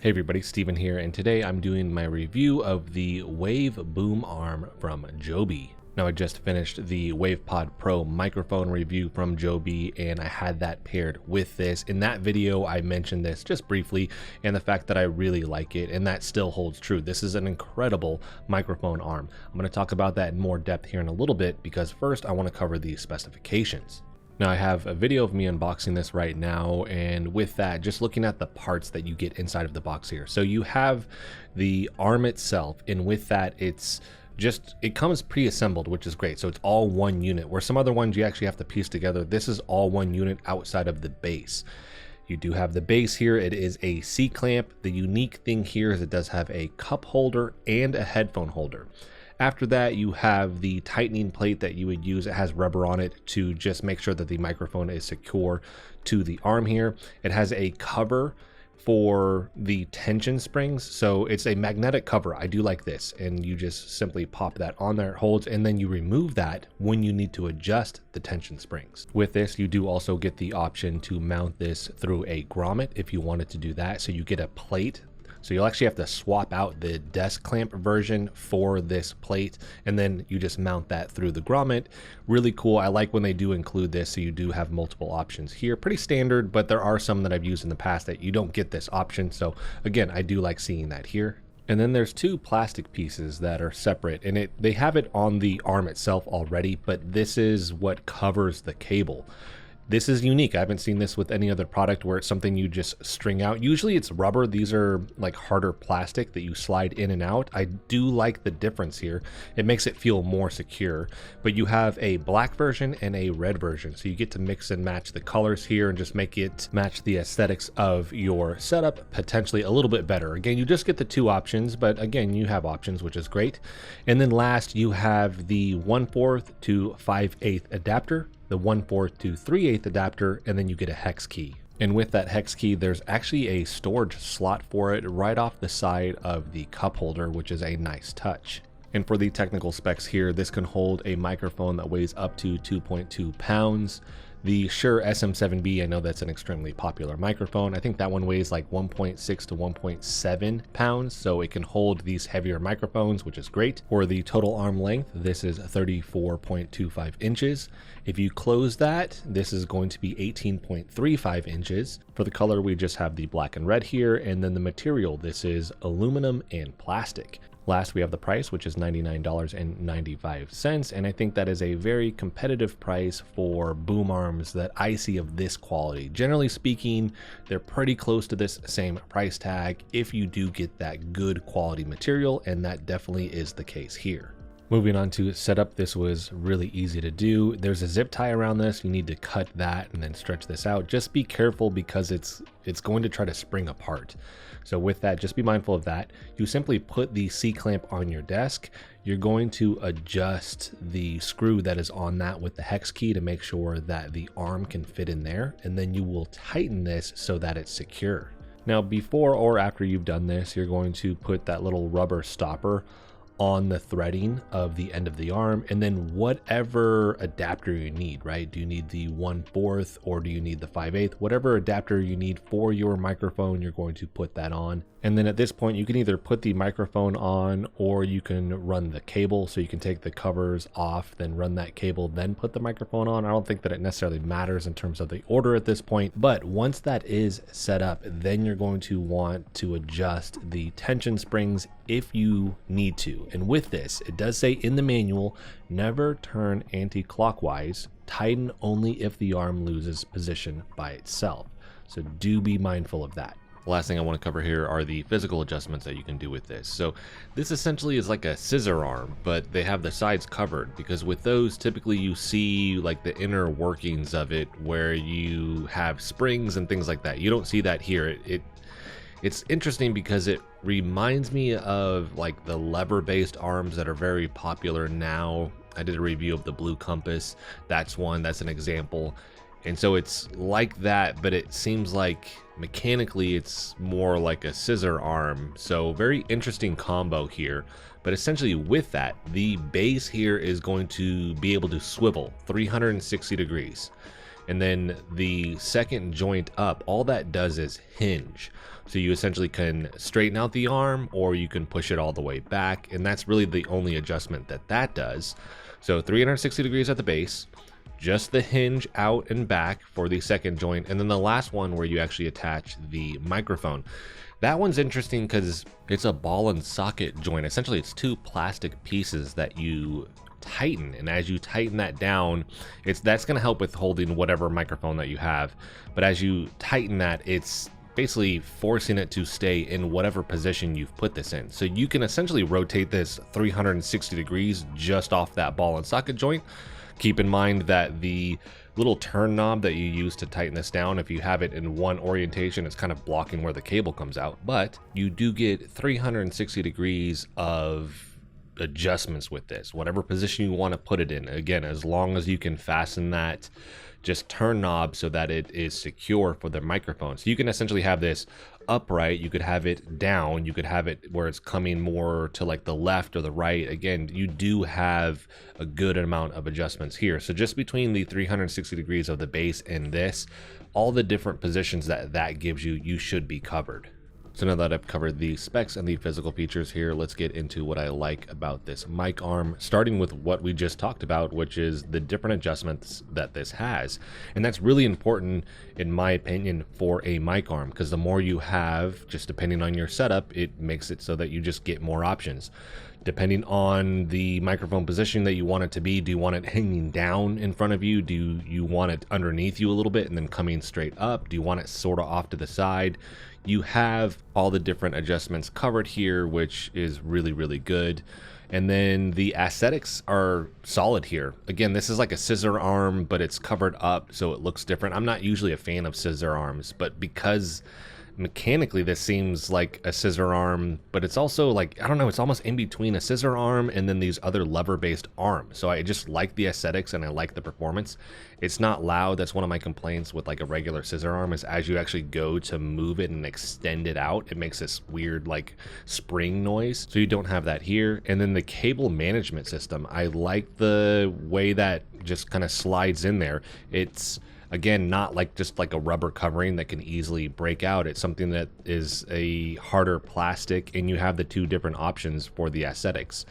Hey everybody, Steven here, and today I'm doing my review of the Wavo Boom Arm from JOBY. Now I just finished the Wavo Pod Pro microphone review from JOBY, and I had that paired with this. In that video I mentioned this just briefly and the fact that I really like it, and that still holds true. This is an incredible microphone arm. I'm going to talk about that in more depth here in a little bit, because first I want to cover the specifications. Now I have a video of me unboxing this right now, and with that, just looking at the parts that you get inside of the box here. So you have the arm itself, and with that it comes pre-assembled, which is great. So it's all one unit, where some other ones you actually have to piece together. This is all one unit outside of the base. You do have the base here. It is a C-clamp. The unique thing here is it does have a cup holder and a headphone holder. After that, you have the tightening plate that you would use. It has rubber on it to just make sure that the microphone is secure to the arm here. It has a cover for the tension springs. So it's a magnetic cover. I do like this. And you just simply pop that on there, it holds, and then you remove that when you need to adjust the tension springs. With this, you do also get the option to mount this through a grommet if you wanted to do that. So you get a plate. So you'll actually have to swap out the desk clamp version for this plate, and then you just mount that through the grommet. Really cool. I like when they do include this, so you do have multiple options here. Pretty standard, but there are some that I've used in the past that you don't get this option. So again, I do like seeing that here. And then there's two plastic pieces that are separate, and they have it on the arm itself already, but this is what covers the cable. This is unique. I haven't seen this with any other product where it's something you just string out. Usually it's rubber. These are like harder plastic that you slide in and out. I do like the difference here. It makes it feel more secure, but you have a black version and a red version. So you get to mix and match the colors here and just make it match the aesthetics of your setup potentially a little bit better. Again, you just get the two options, but again, you have options, which is great. And then last, you have the 1/4 to 5/8 adapter, the 1/4 to 3/8 adapter, and then you get a hex key. And with that hex key, there's actually a storage slot for it right off the side of the cup holder, which is a nice touch. And for the technical specs here, this can hold a microphone that weighs up to 2.2 pounds. The Shure SM7B, I know that's an extremely popular microphone. I think that one weighs like 1.6 to 1.7 pounds, so it can hold these heavier microphones, which is great. For the total arm length, this is 34.25 inches. If you close that, this is going to be 18.35 inches. For the color, we just have the black and red here, and then the material, this is aluminum and plastic. Last, we have the price, which is $99.95, and I think that is a very competitive price for boom arms that I see of this quality. Generally speaking, they're pretty close to this same price tag if you do get that good quality material, and that definitely is the case here. Moving on to setup, this was really easy to do. There's a zip tie around this. You need to cut that and then stretch this out. Just be careful because it's going to try to spring apart. So with that, just be mindful of that. You simply put the C-clamp on your desk. You're going to adjust the screw that is on that with the hex key to make sure that the arm can fit in there. And then you will tighten this so that it's secure. Now, before or after you've done this, you're going to put that little rubber stopper on the threading of the end of the arm, and then whatever adapter you need, right? Do you need the 1/4 or do you need the 5/8? Whatever adapter you need for your microphone, you're going to put that on. And then at this point, you can either put the microphone on or you can run the cable. So you can take the covers off, then run that cable, then put the microphone on. I don't think that it necessarily matters in terms of the order at this point, but once that is set up, then you're going to want to adjust the tension springs if you need to. And with this, it does say in the manual, never turn anti-clockwise, tighten only if the arm loses position by itself. So do be mindful of that. The last thing I want to cover here are the physical adjustments that you can do with this. So this essentially is like a scissor arm, but they have the sides covered, because with those, typically you see like the inner workings of it where you have springs and things like that. You don't see that here. It's interesting because it reminds me of like the lever-based arms that are very popular now. I did a review of the Blue Compass. That's an example. And so it's like that, but it seems like mechanically it's more like a scissor arm. So very interesting combo here. But essentially with that, the base here is going to be able to swivel 360 degrees. And then the second joint up, all that does is hinge. So you essentially can straighten out the arm, or you can push it all the way back. And that's really the only adjustment that that does. So 360 degrees at the base, just the hinge out and back for the second joint. And then the last one where you actually attach the microphone. That one's interesting because it's a ball and socket joint. Essentially, it's two plastic pieces that you tighten, and as you tighten that down, that's going to help with holding whatever microphone that you have. But as you tighten that, it's basically forcing it to stay in whatever position you've put this in. So you can essentially rotate this 360 degrees just off that ball and socket joint. Keep in mind that the little turn knob that you use to tighten this down, if you have it in one orientation, it's kind of blocking where the cable comes out, but you do get 360 degrees of adjustments with this, whatever position you want to put it in. Again, as long as you can fasten that just turn knob so that it is secure for the microphone. So you can essentially have this upright, you could have it down, you could have it where it's coming more to like the left or the right. Again, you do have a good amount of adjustments here. So just between the 360 degrees of the base and this, all the different positions that gives you, you should be covered. So now that I've covered the specs and the physical features here, let's get into what I like about this mic arm, starting with what we just talked about, which is the different adjustments that this has. And that's really important, in my opinion, for a mic arm, because the more you have, just depending on your setup, it makes it so that you just get more options. Depending on the microphone position that you want it to be, do you want it hanging down in front of you? Do you want it underneath you a little bit and then coming straight up? Do you want it sort of off to the side? You have all the different adjustments covered here, which is really, really good. And then the aesthetics are solid here. Again, this is like a scissor arm, but it's covered up, so it looks different. I'm not usually a fan of scissor arms, but because mechanically this seems like a scissor arm, but it's also like, I don't know, it's almost in between a scissor arm and then these other lever based arms. So I just like the aesthetics and I like the performance. It's not loud. That's one of my complaints with like a regular scissor arm, is as you actually go to move it and extend it out, it makes this weird like spring noise. So you don't have that here. And then the cable management system, I like the way that just kind of slides in there. It's, again, not like just like a rubber covering that can easily break out. It's something that is a harder plastic, and you have the two different options for the aesthetics.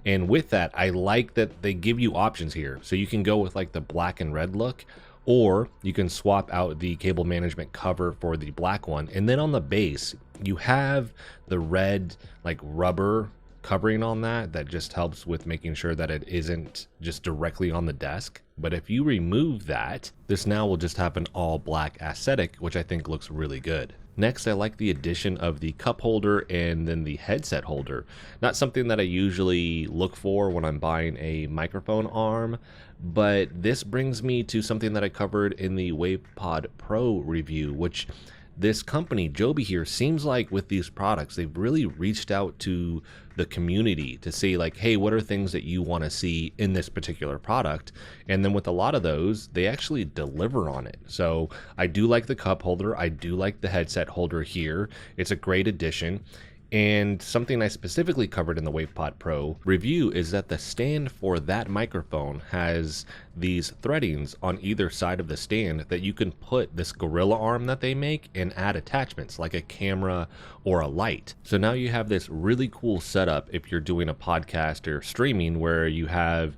And with that, I like that they give you options here. So you can go with like the black and red look, or you can swap out the cable management cover for the black one. And then on the base, you have the red like rubber covering on that just helps with making sure that it isn't just directly on the desk. But if you remove that, this now will just have an all black aesthetic, which I think looks really good. Next, I like the addition of the cup holder and then the headset holder. Not something that I usually look for when I'm buying a microphone arm, but this brings me to something that I covered in the Wavo Pod Pro review, which this company, JOBY here, seems like with these products, they've really reached out to the community to say like, hey, what are things that you want to see in this particular product? And then with a lot of those, they actually deliver on it. So I do like the cup holder. I do like the headset holder here. It's a great addition. And something I specifically covered in the Wavo Pod Pro review is that the stand for that microphone has these threadings on either side of the stand that you can put this gorilla arm that they make and add attachments like a camera or a light. So now you have this really cool setup if you're doing a podcast or streaming where you have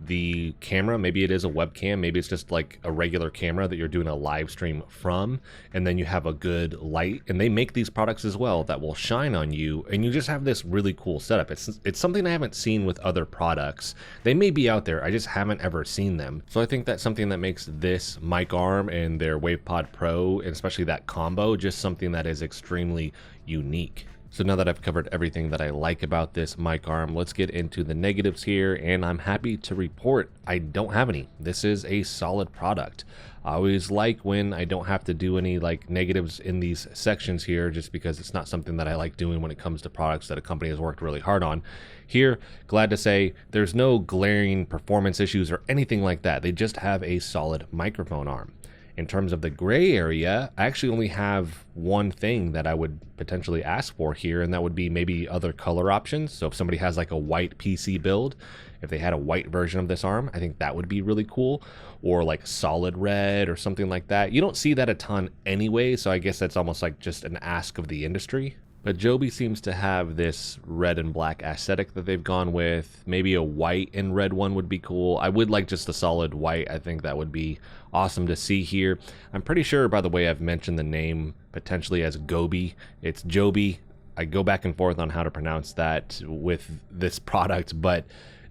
the camera, maybe it is a webcam, maybe it's just like a regular camera that you're doing a live stream from, and then you have a good light. And they make these products as well that will shine on you, and you just have this really cool setup. It's something I haven't seen with other products. They may be out there, I just haven't ever seen them. So I think that's something that makes this mic arm and their Wavo Pod Pro, and especially that combo, just something that is extremely unique. So now that I've covered everything that I like about this mic arm, let's get into the negatives here, and I'm happy to report I don't have any. This is a solid product. I always like when I don't have to do any like negatives in these sections here, just because it's not something that I like doing when it comes to products that a company has worked really hard on. Here, glad to say there's no glaring performance issues or anything like that. They just have a solid microphone arm. In terms of the gray area, I actually only have one thing that I would potentially ask for here, and that would be maybe other color options. So if somebody has like a white PC build, if they had a white version of this arm, I think that would be really cool. Or like solid red or something like that. You don't see that a ton anyway, so I guess that's almost like just an ask of the industry. But JOBY seems to have this red and black aesthetic that they've gone with. Maybe a white and red one would be cool. I would like just a solid white. I think that would be awesome to see here. I'm pretty sure, by the way, I've mentioned the name potentially as Goby. It's JOBY. I go back and forth on how to pronounce that with this product, but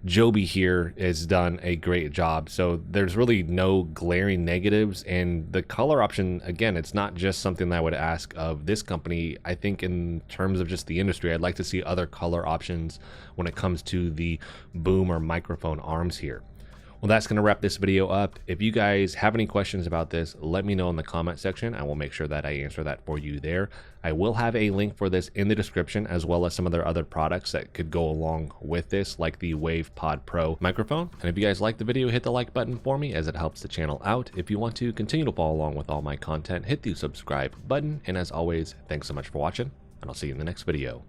JOBY here has done a great job. So there's really no glaring negatives, and the color option, again, it's not just something that I would ask of this company. I think in terms of just the industry, I'd like to see other color options when it comes to the boom or microphone arms here. Well, that's going to wrap this video up. If you guys have any questions about this, let me know in the comment section. I will make sure that I answer that for you there. I will have a link for this in the description, as well as some of their other products that could go along with this, like the Wavo Pod Pro microphone. And if you guys like the video, hit the like button for me, as it helps the channel out. If you want to continue to follow along with all my content, hit the subscribe button. And as always, thanks so much for watching, and I'll see you in the next video.